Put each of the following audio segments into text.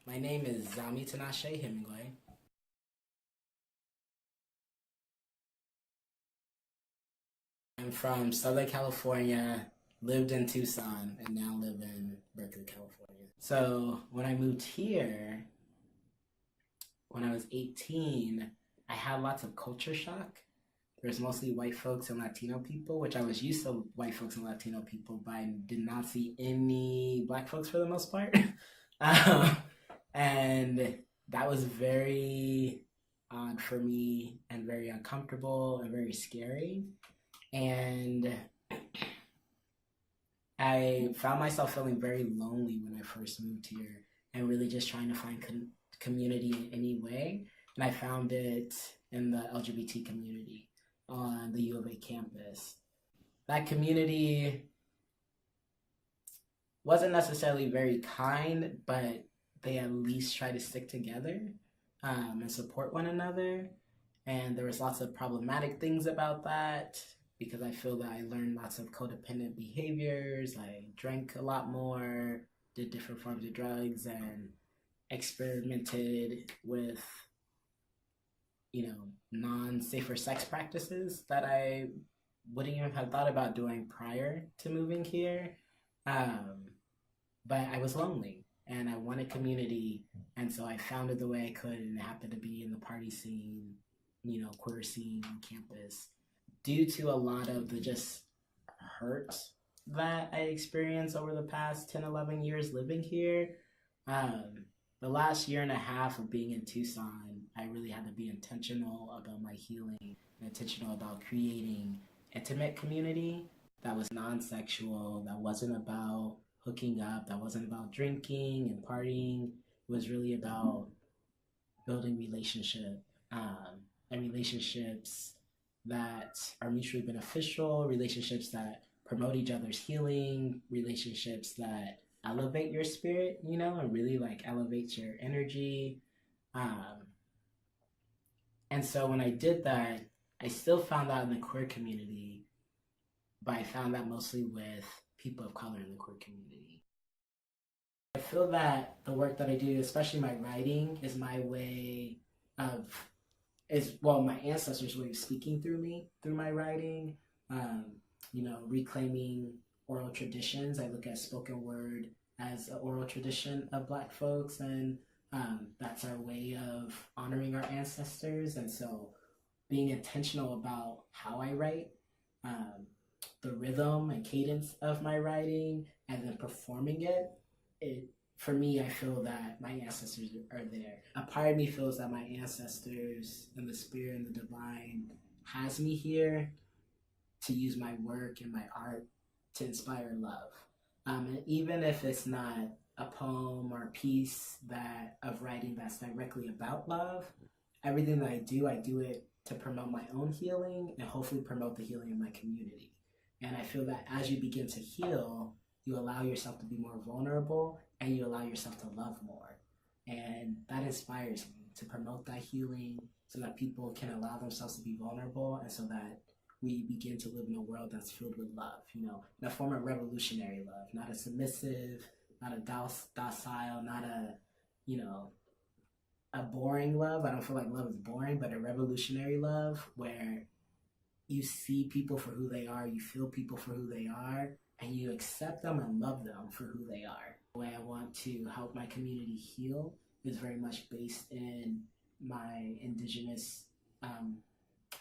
My name is Zami Tinashe Hyemingway. I'm from Southern California, lived in Tucson, and now live in Berkeley, California. So when I moved here, when I was 18, I had lots of culture shock. There's mostly white folks and Latino people, which I was used to white folks and Latino people, but I did not see any black folks for the most part. um, and that was very odd for me and very uncomfortable and very scary. And I found myself feeling very lonely when I first moved here and really just trying to find community in any way. And I found it in the LGBT community on the U of A campus. That community wasn't necessarily very kind, but they at least try to stick together and support one another. And there was lots of problematic things about that because I feel that I learned lots of codependent behaviors. I drank a lot more, did different forms of drugs, and experimented with, non-safer sex practices that I wouldn't even have thought about doing prior to moving here. But I was lonely and I wanted community. And so I found it the way I could, and it happened to be in the party scene, queer scene on campus. Due to a lot of the just hurt that I experienced over the past 10, 11 years living here, the last year and a half of being in Tucson, I really had to be intentional about my healing and intentional about creating intimate community that was non-sexual, that wasn't about hooking up, that wasn't about drinking and partying. It was really about building relationship and relationships that are mutually beneficial, relationships that promote each other's healing, relationships that elevate your spirit, and really elevate your energy. And so when I did that, I still found that in the queer community, but I found that mostly with people of color in the queer community. I feel that the work that I do, especially my writing, is my way of, my ancestors' way of speaking through me, through my writing, reclaiming oral traditions. I look at spoken word as an oral tradition of Black folks, and that's our way of honoring our ancestors. And so being intentional about how I write, the rhythm and cadence of my writing, and then performing it, for me, I feel that my ancestors are there. A part of me feels that my ancestors and the spirit and the divine has me here to use my work and my art to inspire love. And even if it's not a poem or a piece of writing that's directly about love, everything that I do it to promote my own healing and hopefully promote the healing of my community. And I feel that as you begin to heal, you allow yourself to be more vulnerable and you allow yourself to love more. And that inspires me to promote that healing so that people can allow themselves to be vulnerable, and so that we begin to live in a world that's filled with love, in a form of revolutionary love, not a submissive, not a docile, not a boring love. I don't feel like love is boring, but a revolutionary love where you see people for who they are, you feel people for who they are, and you accept them and love them for who they are. The way I want to help my community heal is very much based in my indigenous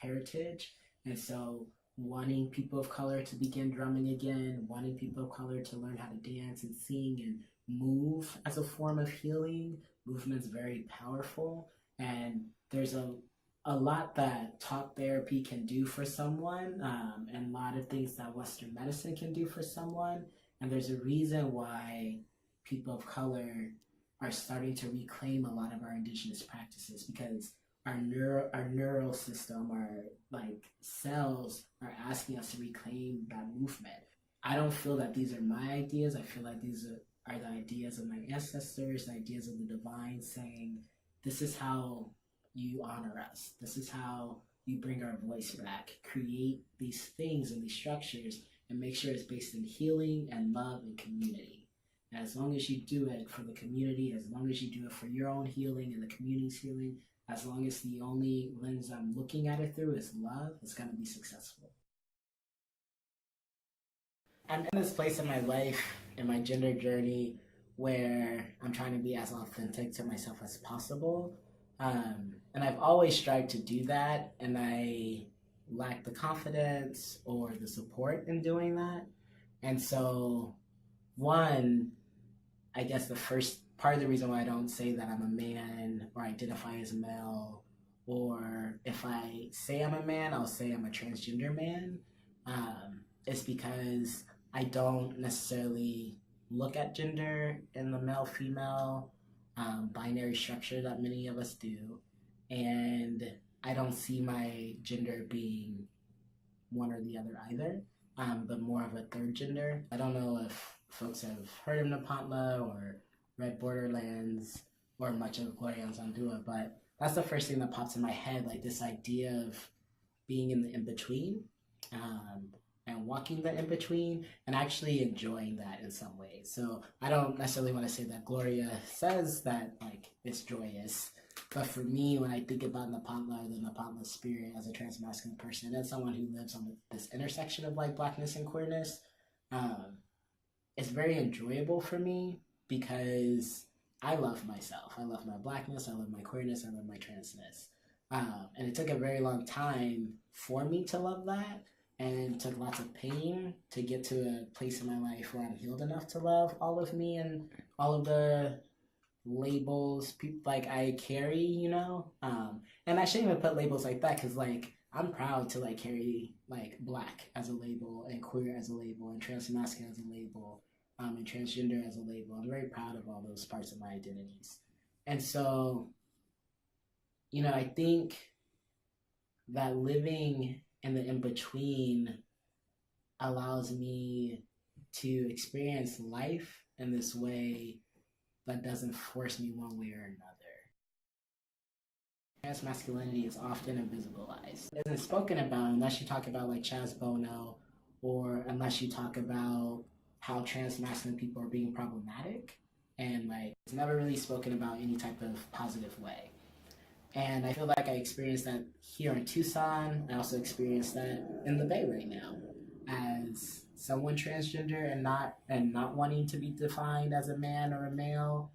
heritage. And so wanting people of color to begin drumming again, wanting people of color to learn how to dance and sing and move as a form of healing. Movement's very powerful, and there's a lot that talk therapy can do for someone, and a lot of things that Western medicine can do for someone. And there's a reason why people of color are starting to reclaim a lot of our indigenous practices, because our neural system, our cells are asking us to reclaim that movement. I don't feel that these are my ideas. I feel like these are the ideas of my ancestors, the ideas of the divine, saying, this is how you honor us. This is how you bring our voice back. Create these things and these structures and make sure it's based in healing and love and community. And as long as you do it for the community, as long as you do it for your own healing and the community's healing, as long as the only lens I'm looking at it through is love, it's going to be successful. I'm in this place in my life, in my gender journey, where I'm trying to be as authentic to myself as possible. And I've always strived to do that, and I lack the confidence or the support in doing that. And so, one, I guess the first part of the reason why I don't say that I'm a man or identify as male, or if I say I'm a man, I'll say I'm a transgender man, is because I don't necessarily look at gender in the male female binary structure that many of us do. And I don't see my gender being one or the other either, but more of a third gender. I don't know if folks have heard of Nepantla or read Borderlands or much of Gloria Anzaldúa, but that's the first thing that pops in my head, like this idea of being in the in-between, and walking the in-between and actually enjoying that in some ways. So I don't necessarily want to say that Gloria says that like it's joyous, but for me, when I think about Nepantla, the Nepantla spirit as a transmasculine person and someone who lives on this intersection of like blackness and queerness, it's very enjoyable for me because I love myself. I love my blackness, I love my queerness, I love my transness. And it took a very long time for me to love that, and took lots of pain to get to a place in my life where I'm healed enough to love all of me and all of the labels people like I carry, you know. And I shouldn't even put labels like that because like I'm proud to like carry like black as a label and queer as a label and transmasculine as a label, and transgender as a label. I'm very proud of all those parts of my identities. And so, you know, I think that living in the in-between allows me to experience life in this way that doesn't force me one way or another. Transmasculinity is often invisibilized. It isn't spoken about unless you talk about like Chaz Bono, or unless you talk about how transmasculine people are being problematic, and like it's never really spoken about any type of positive way. And I feel like I experienced that here in Tucson. I also experienced that in the Bay right now as someone transgender and not wanting to be defined as a man or a male.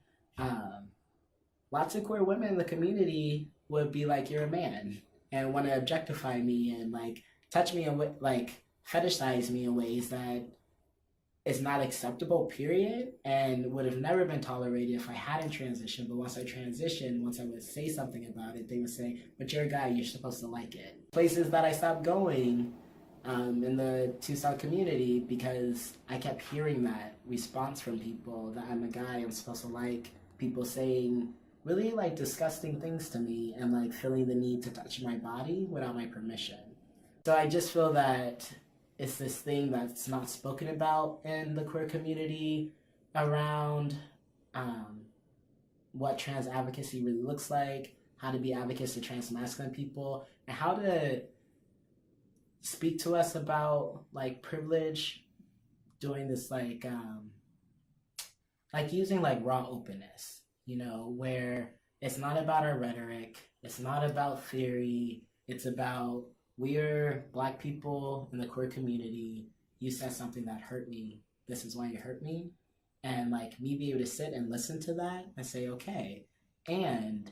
Lots of queer women in the community would be like, "You're a man," and want to objectify me and like touch me and like fetishize me in ways that is not acceptable, period, and would have never been tolerated if I hadn't transitioned. But once I transitioned, once I would say something about it, they would say, "But you're a guy, you're supposed to like it." Places that I stopped going in the Tucson community because I kept hearing that response from people that I'm a guy, I'm supposed to like, people saying really like disgusting things to me and like feeling the need to touch my body without my permission. So I just feel that it's this thing that's not spoken about in the queer community around what trans advocacy really looks like, how to be advocates to transmasculine people, and how to speak to us about like privilege doing this like using like raw openness, you know, where it's not about our rhetoric, it's not about theory, it's about we're Black people in the queer community. You said something that hurt me. This is why you hurt me. And like me be able to sit and listen to that and say, okay. And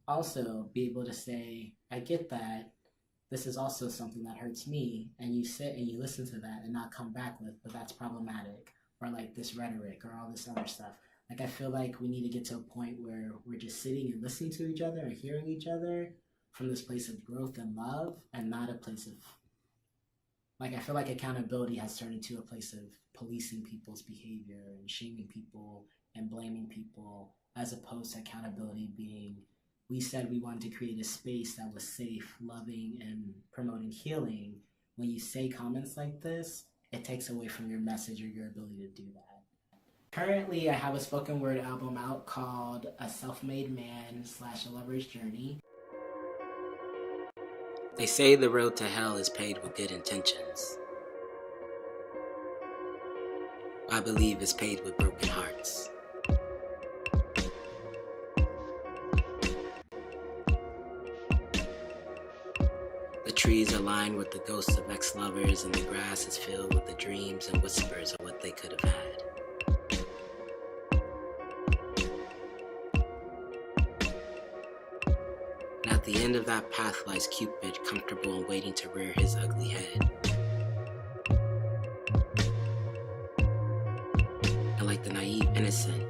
also be able to say, I get that. This is also something that hurts me. And you sit and you listen to that and not come back with, but that's problematic. Or like this rhetoric or all this other stuff. Like I feel like we need to get to a point where we're just sitting and listening to each other and hearing each other from this place of growth and love, and not a place of, like, I feel like accountability has turned into a place of policing people's behavior and shaming people and blaming people, as opposed to accountability being, we said we wanted to create a space that was safe, loving, and promoting healing. When you say comments like this, it takes away from your message or your ability to do that. Currently, I have a spoken word album out called A Self-Made Man / A Lover's Journey. They say the road to hell is paved with good intentions. I believe is paved with broken hearts. The trees are lined with the ghosts of ex-lovers, and the grass is filled with the dreams and whispers of what they could have had. And at the end of that path lies Cupid, comfortable and waiting to rear his ugly head. And like the naive innocent,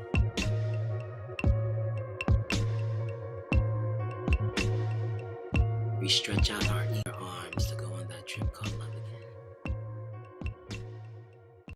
we stretch out our